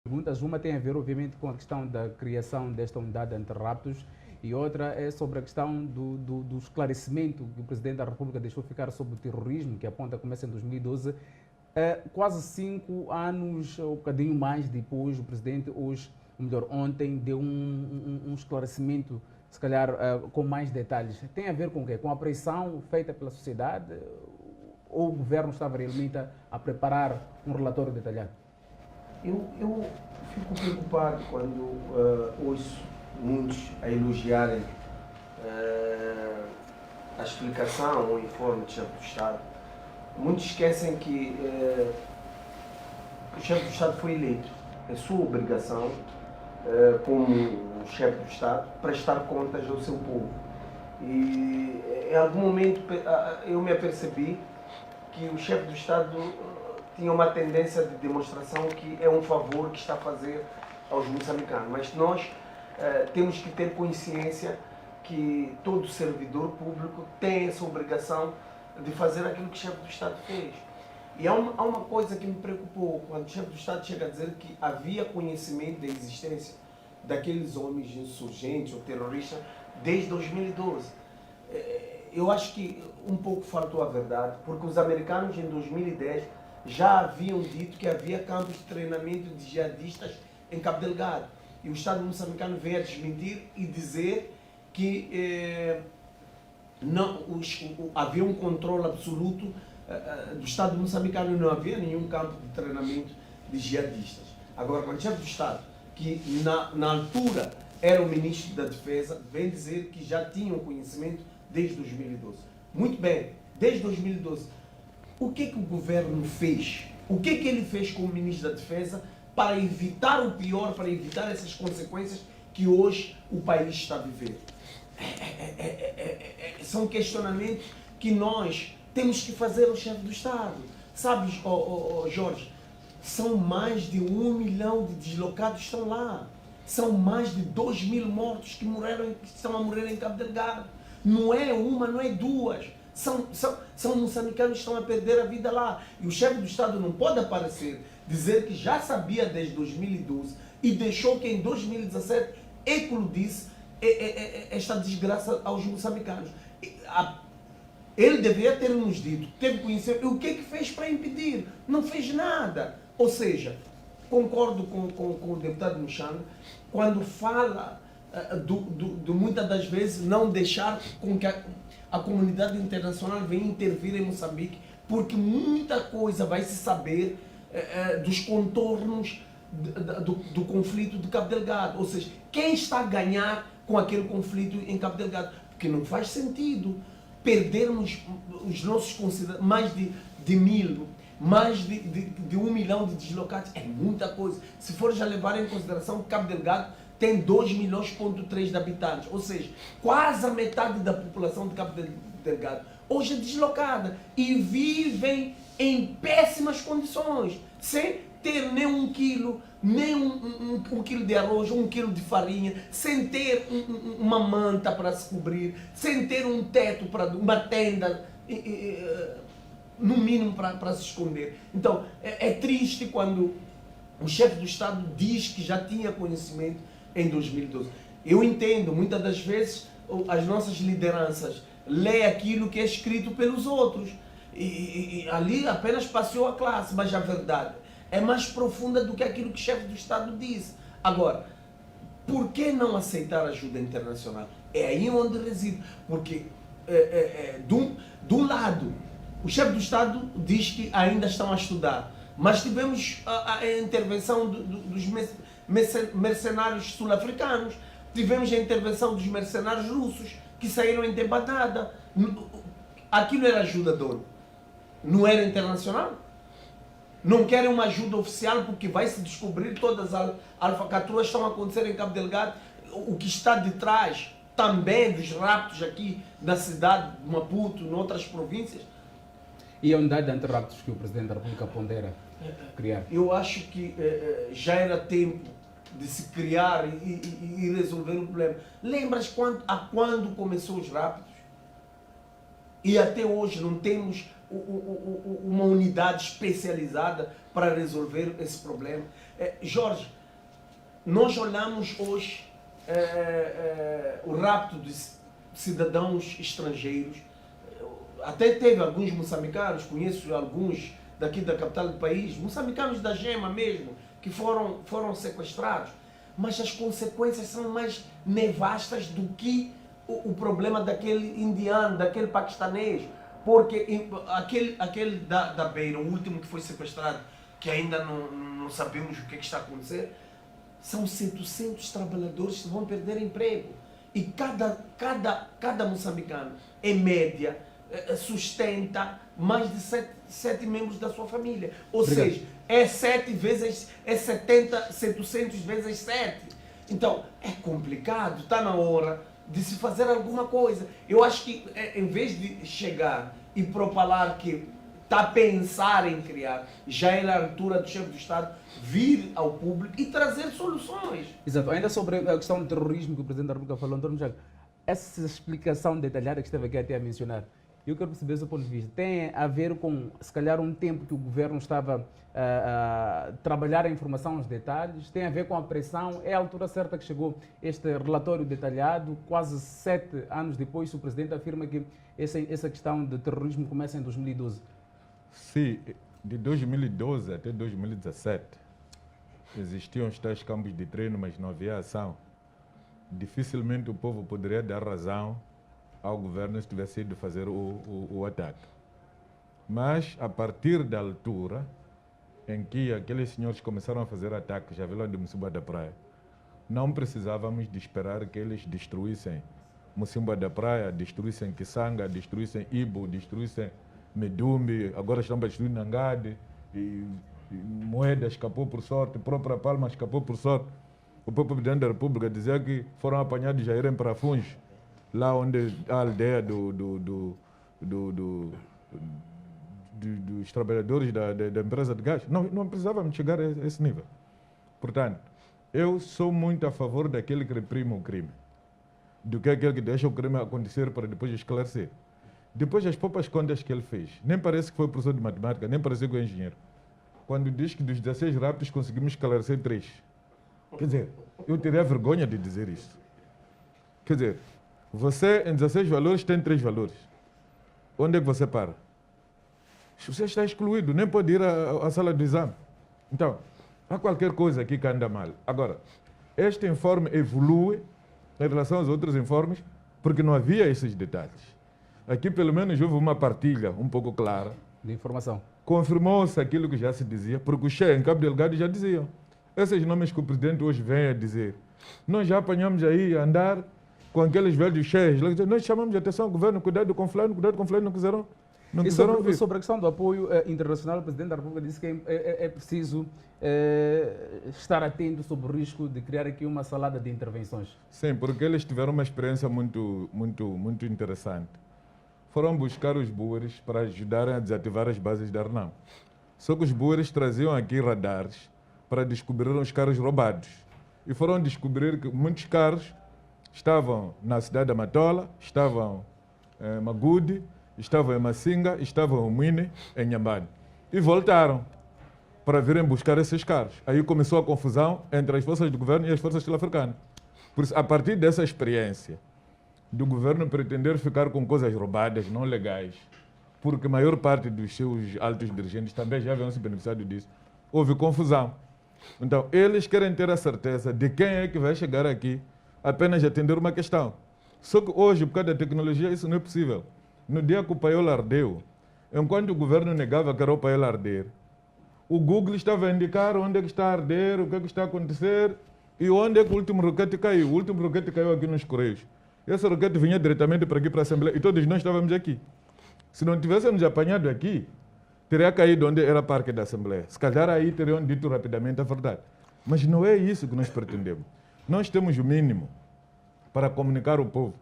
Perguntas. Uma tem a ver, obviamente, com a questão da criação desta unidade anti-raptos e outra é sobre a questão do esclarecimento que o Presidente da República deixou ficar sobre o terrorismo, que aponta começa em 2012. Quase 5 anos, ou um bocadinho mais depois, o Presidente hoje, ou melhor, ontem, deu um esclarecimento, se calhar com mais detalhes. Tem a ver com o quê? Com a pressão feita pela sociedade ou o Governo estava realmente a preparar um relatório detalhado? Eu fico preocupado quando ouço muitos a elogiarem a explicação ou o informe do chefe do Estado. Muitos esquecem que o chefe do Estado foi eleito. É sua obrigação, como chefe do Estado, prestar contas ao seu povo. E em algum momento eu me apercebi que o chefe do Estado tinha uma tendência de demonstração que é um favor que está a fazer aos moçambicanos. Mas nós temos que ter consciência que todo servidor público tem essa obrigação de fazer aquilo que o chefe do Estado fez. E há uma coisa que me preocupou, quando o chefe do Estado chega a dizer que havia conhecimento da existência daqueles homens insurgentes ou terroristas desde 2012. Eu acho que um pouco faltou a verdade, porque os americanos em 2010 já haviam dito que havia campos de treinamento de jihadistas em Cabo Delgado. E o Estado moçambicano veio a desmentir e dizer que havia um controle absoluto do Estado moçambicano e não havia nenhum campo de treinamento de jihadistas. Agora, quando o chefe do Estado, que na altura era o ministro da Defesa, vem dizer que já tinham conhecimento desde 2012. Muito bem, desde 2012. O que o governo fez? O que ele fez com o ministro da Defesa para evitar o pior, para evitar essas consequências que hoje o país está a viver? São questionamentos que nós temos que fazer ao chefe do Estado. Sabes, Jorge, são mais de 1 milhão de deslocados que estão lá. São mais de 2.000 mortos que estão a morrer em Cabo Delgado. Não é uma, não é duas. São moçambicanos que estão a perder a vida lá. E o chefe do Estado não pode aparecer, dizer que já sabia desde 2012 e deixou que em 2017 eclodisse esta desgraça aos moçambicanos. Ele deveria ter nos dito, teve conhecimento, e o que fez para impedir? Não fez nada. Ou seja, concordo com o deputado Muxanga quando fala de muitas das vezes não deixar com que a comunidade internacional venha intervir em Moçambique, porque muita coisa vai se saber dos contornos do conflito de Cabo Delgado. Ou seja, quem está a ganhar com aquele conflito em Cabo Delgado? Porque não faz sentido perdermos os nossos concidadãos, mais de 1.000, mais de 1 milhão de deslocados. É muita coisa. Se for já levar em consideração que Cabo Delgado tem 2,3 milhões de habitantes, ou seja, quase a metade da população de Cabo Delgado hoje é deslocada e vivem em péssimas condições, sem ter nem 1 quilo, nem um quilo de arroz, 1 quilo de farinha, sem ter uma manta para se cobrir, sem ter um teto, uma tenda, no mínimo para se esconder. Então, é triste quando o chefe do Estado diz que já tinha conhecimento em 2012. Eu entendo, muitas das vezes as nossas lideranças lê aquilo que é escrito pelos outros e ali apenas passeou a classe, mas a verdade é mais profunda do que aquilo que o chefe do Estado disse. Agora, por que não aceitar ajuda internacional? É aí onde reside, porque de um lado o chefe do Estado diz que ainda estão a estudar, mas tivemos a intervenção dos mercenários sul-africanos, tivemos a intervenção dos mercenários russos que saíram em debandada. Aquilo era ajuda de onde? Não era internacional? Não querem uma ajuda oficial porque vai se descobrir todas as alfacatruas estão a acontecer em Cabo Delgado. O que está de trás também dos raptos aqui na cidade de Maputo, em outras províncias. E a unidade de anti-raptos que o Presidente da República pondera criar? Eu acho que já era tempo de se criar e resolver o problema. Lembras quando começou os raptos? E até hoje não temos uma unidade especializada para resolver esse problema. Jorge, nós olhamos hoje o rapto de cidadãos estrangeiros. Até teve alguns moçambicanos, conheço alguns daqui da capital do país, moçambicanos da Gema mesmo, que foram sequestrados. Mas as consequências são mais nevastas do que o problema daquele indiano, daquele paquistanês. Porque aquele da Beira, o último que foi sequestrado, que ainda não sabemos o que está a acontecer, são 700 trabalhadores que vão perder emprego. E cada moçambicano, em média, sustenta mais de 7 membros da sua família. Ou Obrigado. seja, é 700 vezes 7. Então, é complicado, está na hora de se fazer alguma coisa. Eu acho que, em vez de chegar e propalar que está a pensar em criar, já é a altura do chefe do Estado vir ao público e trazer soluções. Exato. Ainda sobre a questão do terrorismo que o Presidente da República falou, Antônio Jago, essa explicação detalhada que esteve aqui até a mencionar, eu quero perceber o seu ponto de vista. Tem a ver com, se calhar, um tempo que o governo estava a trabalhar a informação, os detalhes? Tem a ver com a pressão? É a altura certa que chegou este relatório detalhado? Quase 7 anos depois, o Presidente afirma que essa questão de terrorismo começa em 2012. Sim, de 2012 até 2017 existiam os tais campos de treino, mas não havia ação. Dificilmente o povo poderia dar razão ao governo se tivesse ido fazer o ataque. Mas, a partir da altura em que aqueles senhores começaram a fazer ataques à Vila de Mocimboa da Praia, não precisávamos de esperar que eles destruíssem Mocimboa da Praia, destruíssem Kisanga, destruíssem Ibo, destruíssem Medumbi, agora estão para destruir Nangade, e Moeda escapou por sorte, própria Palma escapou por sorte. O próprio Presidente da República dizia que foram apanhados já irem para Funge, lá onde a aldeia dos trabalhadores da empresa de gás. Não precisávamos chegar a esse nível. Portanto, eu sou muito a favor daquele que reprime o crime, do que aquele que deixa o crime acontecer para depois esclarecer. Depois, as poucas contas que ele fez, nem parece que foi professor de matemática, nem parece que foi engenheiro. Quando diz que dos 16 raptos conseguimos esclarecer 3. Quer dizer, eu teria vergonha de dizer isso. Quer dizer, você em 16 valores tem 3 valores. Onde é que você para? Você está excluído, nem pode ir à sala de exame. Então, há qualquer coisa aqui que anda mal. Agora, este informe evolui em relação aos outros informes porque não havia esses detalhes. Aqui, pelo menos, houve uma partilha um pouco clara. De informação. Confirmou-se aquilo que já se dizia, porque o Che, em Cabo Delgado, já diziam. Esses nomes que o presidente hoje vem a dizer. Nós já apanhamos aí a andar com aqueles velhos cheios. Nós chamamos de atenção ao governo, cuidado com fulano, não quiseram vir. Sobre a questão do apoio internacional, o Presidente da República disse que é preciso estar atento sobre o risco de criar aqui uma salada de intervenções. Sim, porque eles tiveram uma experiência muito interessante. Foram buscar os bueres para ajudarem a desativar as bases da Arnam. Só que os bueres traziam aqui radares para descobrir os carros roubados. E foram descobrir que muitos carros estavam na cidade da Matola, estavam em Magude, estavam em Massinga, estavam em Mwine, em Nhambane. E voltaram para virem buscar esses carros. Aí começou a confusão entre as forças do governo e as forças sul-africanas. Por isso, a partir dessa experiência do governo pretender ficar com coisas roubadas, não legais, porque a maior parte dos seus altos dirigentes também já haviam se beneficiado disso, houve confusão. Então, eles querem ter a certeza de quem é que vai chegar aqui apenas atender uma questão. Só que hoje, por causa da tecnologia, isso não é possível. No dia que o paiol ardeu, enquanto o governo negava que era o paiol arder, o Google estava a indicar onde é que está a arder, o que é que está a acontecer e onde é que o último roquete caiu. O último roquete caiu aqui nos Correios. Esse roquete vinha diretamente para aqui, para a Assembleia, e todos nós estávamos aqui. Se não tivéssemos apanhado aqui, teria caído onde era o Parque da Assembleia. Se calhar aí teriam dito rapidamente a verdade. Mas não é isso que nós pretendemos. Nós temos o mínimo para comunicar ao povo.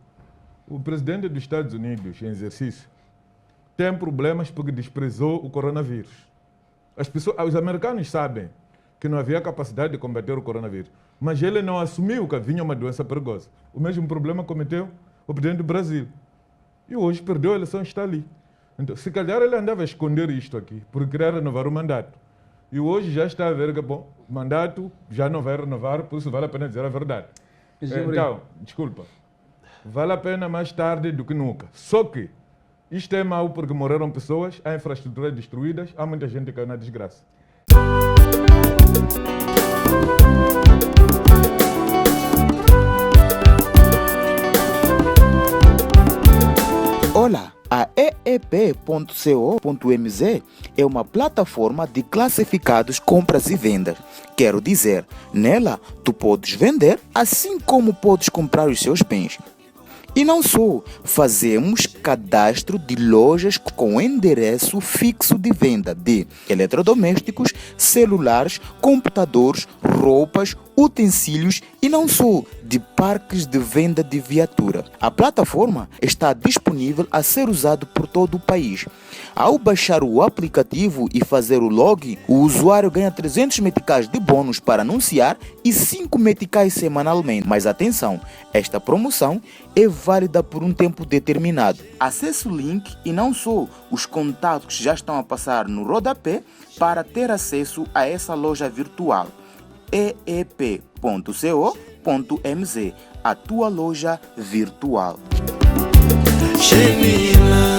O presidente dos Estados Unidos, em exercício, tem problemas porque desprezou o coronavírus. Os americanos sabem que não havia capacidade de combater o coronavírus, mas ele não assumiu que vinha uma doença perigosa. O mesmo problema cometeu o presidente do Brasil. E hoje perdeu a eleição e está ali. Então, se calhar ele andava a esconder isto aqui, por querer renovar o mandato. E hoje já está a ver que, bom, o mandato já não vai renovar, por isso vale a pena dizer a verdade. Então, desculpa, vale a pena mais tarde do que nunca. Só que isto é mau porque morreram pessoas, há infraestruturas destruídas, há muita gente que caiu na desgraça. Olá, a eep.co.mz é uma plataforma de classificados, compras e vendas. Quero dizer, nela tu podes vender assim como podes comprar os seus bens. E não só, fazemos cadastro de lojas com endereço fixo de venda de eletrodomésticos, celulares, computadores, roupas, utensílios e não só, de parques de venda de viatura. A plataforma está disponível a ser usado por todo o país. Ao baixar o aplicativo e fazer o login, o usuário ganha 300 meticais de bônus para anunciar e 5 meticais semanalmente. Mas atenção, esta promoção é válida por um tempo determinado. Acesse o link e não só, os contatos que já estão a passar no rodapé para ter acesso a essa loja virtual. eep.co.mz, a tua loja virtual. Genuína.